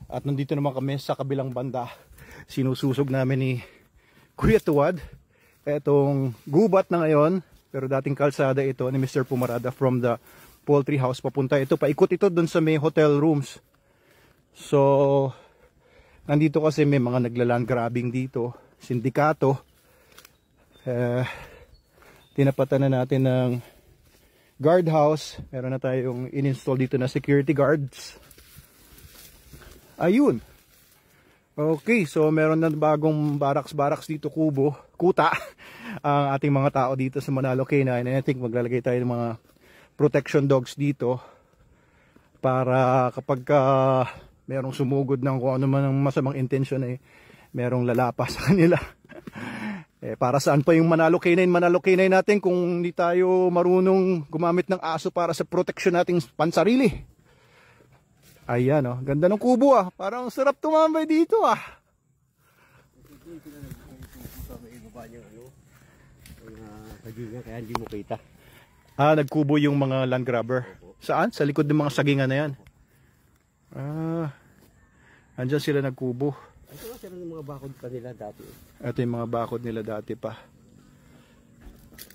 At nandito naman kami sa kabilang banda. Sinususog namin ni Kuya Tuwad etong gubat na ngayon, pero dating kalsada ito ni Mr. Pumarada from the poultry house papunta ito. Paikot ito dun sa may hotel rooms. So nandito kasi may mga naglaland grabbing dito, sindikato. Tinapatan na natin ng guardhouse. Meron na tayong in-install dito na security guards. Ayun. Okay, so meron na bagong barracks dito, kuta ang ating mga tao dito sa Manalo K9. And I think maglalagay tayo ng mga protection dogs dito para kapag merong sumugod ng kung ano man ang masamang intensyon ay merong lalapa sa kanila. Para saan pa yung Manalo K9 natin kung hindi tayo marunong gumamit ng aso para sa protection nating pansarili. Ayan oh, ganda ng kubo ah. Parang sarap tumambay dito ah. Kaya hindi mo kita. Nagkubo yung mga land grabber. Saan? Sa likod ng mga sagingan na yan. Andyan sila nagkubo. Ito sila ng mga bakod pa nila dati. Ito yung mga bakod nila dati pa.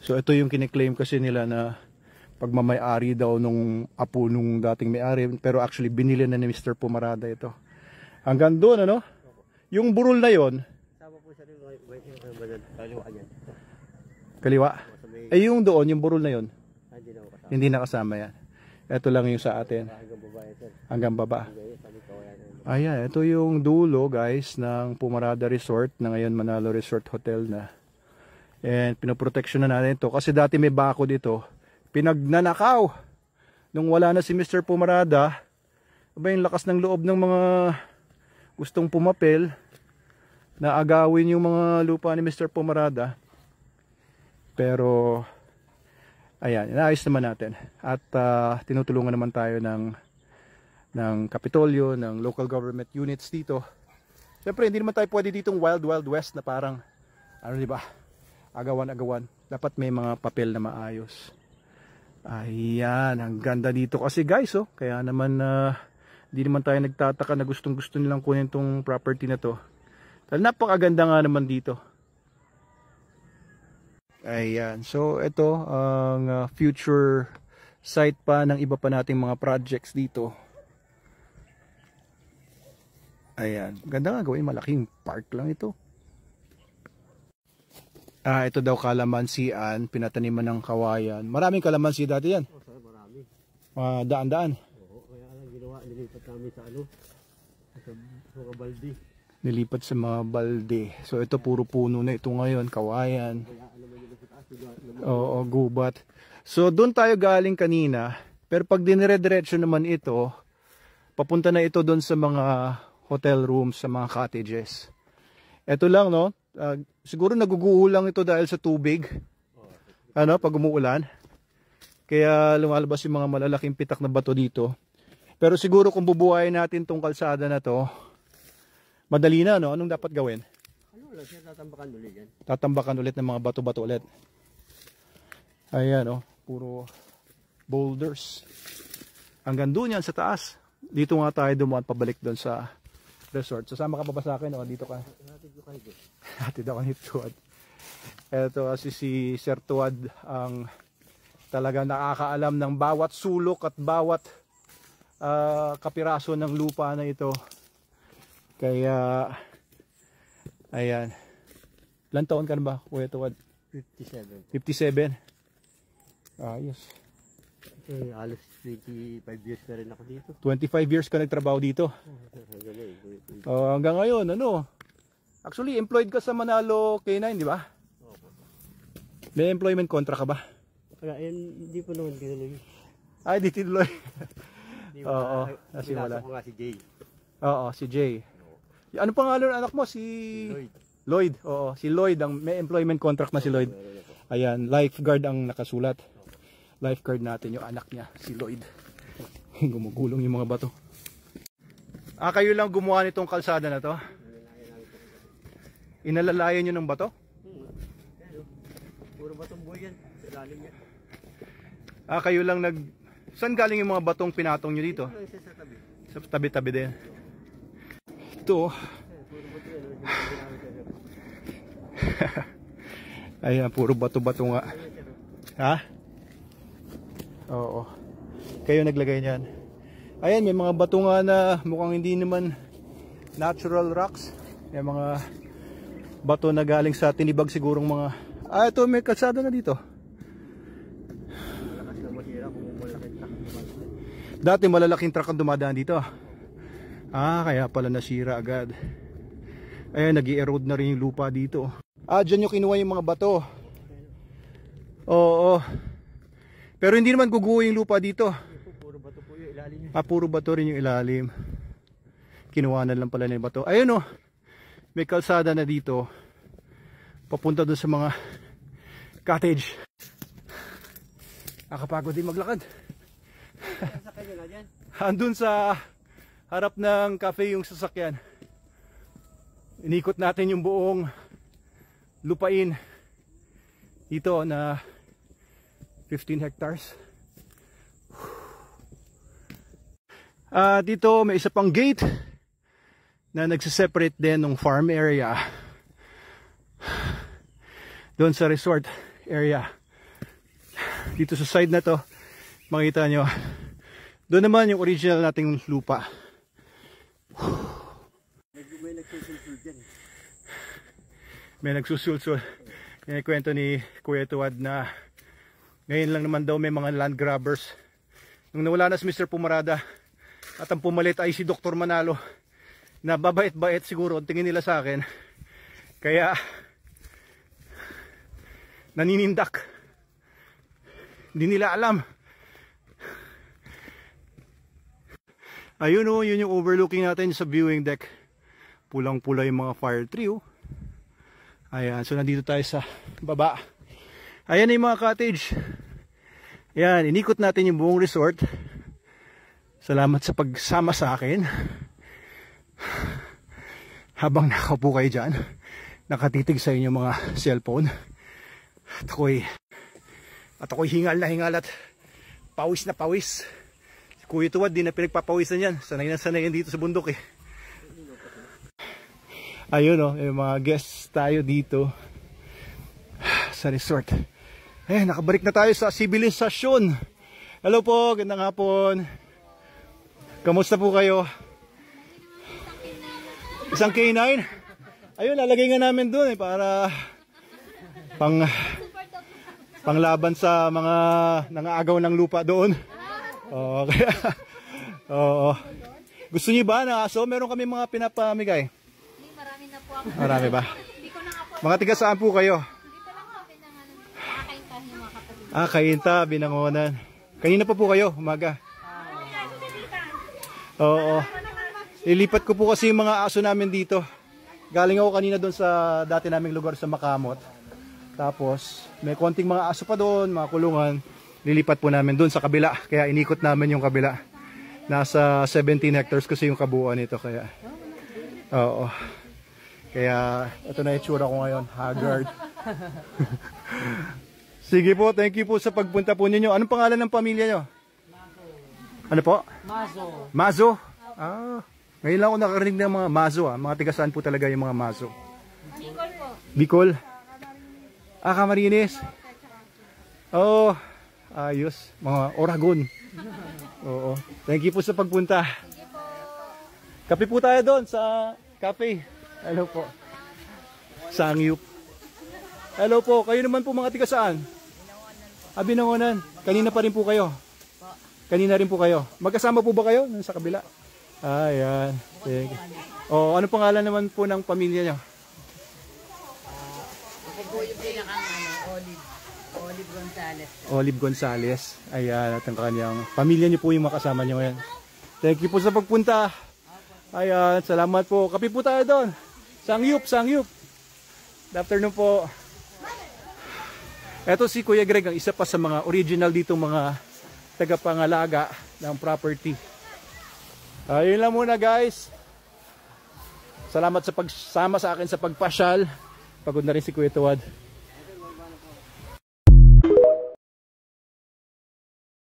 So ito yung kiniklaim kasi nila na pagmamay-ari daw nung apo nung dating may-ari, pero actually binili na ni Mr. Pumarada ito. Hanggang doon ano? Yung burol na yon. Sama po siya rin kaliwa niyan. Kaliwa? Yung doon, yung burol na yon. Hindi nakasama yan. Ito lang yung sa atin. Hanggang baba. Ayan, ito yung dulo guys ng Pumarada Resort na ngayon Manalo Resort Hotel na. And pinoproteksyon na natin ito kasi dati may bakod ito. Pinagnanakaw nung wala na si Mr. Pumarada. Aba yung lakas ng loob ng mga gustong pumapel na agawin yung mga lupa ni Mr. Pumarada. Pero ayan, inaayos naman natin at tinutulungan naman tayo ng Kapitolyo, ng local government units dito. Siyempre hindi naman tayo pwede ditong wild west na parang ano, di ba, agawan. Dapat may mga papel na maayos. Ayan, ang ganda dito kasi guys oh. Kaya naman hindi naman tayo nagtataka na gusto nilang kunin tong property na to. Dahil napakaganda nga naman dito. Ayan, so ito ang future site pa ng iba pa nating mga projects dito. Ayan, ganda nga gawin, malaking park lang ito. Ito daw kalamansian, pinataniman ng kawayan. Maraming kalamansi dati yan. Oh, marami. Daan-daan. Oo, kaya ginawa, nilipat namin sa mga balde. Nilipat sa mga balde. So ito puro puno na ito ngayon, kawayan. Oo, gubat. So doon tayo galing kanina, pero pag dinire-diretso naman ito, papunta na ito doon sa mga hotel rooms, sa mga cottages. Ito lang no. Siguro naguguulang ito dahil sa tubig pag umuulan, kaya lumalabas yung mga malalaking pitak na bato dito. Pero siguro kung bubuhayin natin tong kalsada na to, madali na no? Anong dapat gawin? Ano lang siya, tatambakan ulit yan. Tatambakan ulit ng mga bato-bato ulit. Ayan puro boulders hanggang doon yan sa taas. Dito nga tayo dumaan pabalik doon sa resort. Sasama ka pa ba sa akin o dito ka? Hatid ako ni Tuwad. Ito kasi si Sir Tuwad ang talaga nakakaalam ng bawat sulok at bawat kapiraso ng lupa na ito. Kaya ayan. Ilan taon ka na ba, Kuya Tuwad? 57. 57? Ayos. Alos 25 years na rin ako dito. 25 years ka nagtrabaho dito? Hanggang ngayon, ano? Actually, employed ka sa Manalo K9, di ba? May employment contract ka ba? Wala, hindi po naman tinuloy. Ay, di tinuloy. Oo, nasiwala. Pinasok ko nga si Jay. Oo, si Jay. Ano pangalan ng anak mo? Si Lloyd. Oo, si Lloyd. May employment contract na si Lloyd. Ayan, lifeguard ang nakasulat. Lifeguard natin yung anak niya, si Lloyd. Gumugulong yung mga bato. Kayo lang gumawa nitong kalsada na to? Inalalayan nyo ng bato? Puro batong buhay yan. Ilalim niya. Kayo lang Saan galing yung mga batong pinatong nyo dito? Ito lang isa sa tabi. Sa tabi-tabi din. dito. Ayan, puro bato-bato nga. Ha? Oo. Kayo naglagay niyan. Ayan, may mga bato nga na mukhang hindi naman natural rocks. May mga bato na galing sa tinibag sigurong mga... ito may kalsada na dito. Dati malalaking truck ang dumadaan dito. Kaya pala nasira agad. Ayan, nag-i-erode na rin yung lupa dito. Dyan yung kinuha yung mga bato. Oo. Pero hindi naman guguho yung lupa dito. Puro bato po yung ilalim. Puro bato rin yung ilalim. Kinuha na lang pala ng bato. Ayun oh. May kalsada na dito. Papunta doon sa mga cottage. Nakapagod din maglakad. Andun sa harap ng cafe yung sasakyan. Inikot natin yung buong lupain dito na 15 hectares. Dito may isa pang gate na nagsiseparate din ng farm area doon sa resort area. Dito sa side na to makita nyo, doon naman yung original nating lupa. May nagsusulsul dyan. May nagsusulsul. Yung kwento ni Kuya Tuwad na ngayon lang naman daw may mga land grabbers. Nung nawala na si Mr. Pumarada at ang pumalit ay si Dr. Manalo na babait-bait siguro ang tingin nila sa akin. Kaya naninindak. Hindi nila alam. Ayun o, yun yung overlooking natin sa viewing deck. Pulang-pula yung mga fire tree oh. Ayan, so nandito tayo sa baba. Ayan na yung mga cottage. Ayan, inikot natin yung buong resort. Salamat sa pagsama sa akin. Habang nakaupo kayo dyan, nakatitig sa inyong mga cellphone. At ako'y hingal na hingal at pawis na pawis. Si Kuya Tuwad, di na pinagpapawisan yan. Sanay na sanay yan dito sa bundok eh. Ayun o, yung mga guests tayo dito sa resort. Ayan, nakabalik na tayo sa sibilisasyon. Hello po, gandang hapon. Kamusta po kayo? Isang K9? Ayun, lalagay nga namin dun para panglaban sa mga nangaagaw ng lupa doon. Oo, kaya oo. Gusto niyo ba na aso? Meron kami mga pinapamigay. Marami na po ako. Marami ba? Hindi ko na nga po. Mga tiga saan po kayo? Dito lang ako pinangalan. Kakaintahin yung mga kapatid. Kainta, Binangonan. Kanina pa po kayo, umaga. Oo. Ilipat ko po kasi yung mga aso namin dito. Galing ako kanina doon sa dati naming lugar sa Makamot. Tapos, may konting mga aso pa doon, mga kulungan. Lilipat po namin doon sa kabila. Kaya inikot namin yung kabila. Nasa 17 hectares kasi yung kabuuan nito. Kaya, oo. Kaya, ito na itsura ko ngayon. Haggard. Sige po, thank you po sa pagpunta po ninyo. Anong pangalan ng pamilya nyo? Ano po? Maso. Mazo? Ngayon lang ako nakarinig ng mga Mazo. Mga tigasaan po talaga yung mga Mazo. Bicol po. Bicol? Camarines? Oh, ayos. Mga Oragon. Oo. Thank you po sa pagpunta. Kape po tayo doon sa cafe. Hello po. Sangyup. Hello po. Kayo naman po mga tigasaan? Binangonan. Kanina pa rin po kayo? Kanina rin po kayo. Magkasama po ba kayo sa kabila? Ayan. Sige. Oh, ano pangalan naman po ng pamilya niyo? Ako po yung Olive Gonzales. Olive Gonzales. Ayan, at ang kanyang pamilya niyo po yung makasama niyo ngayon. Thank you po sa pagpunta. Ayan, salamat po. Kape po tayo doon. Sangyup, sangyup. Good afternoon po. Ito si Kuya Greg, ang isa pa sa mga original dito mga tagapangalaga ng property. Ayun lang muna guys. Salamat sa pagsama sa akin sa pagpasyal. Pagod na rin si Kuya Tuwad.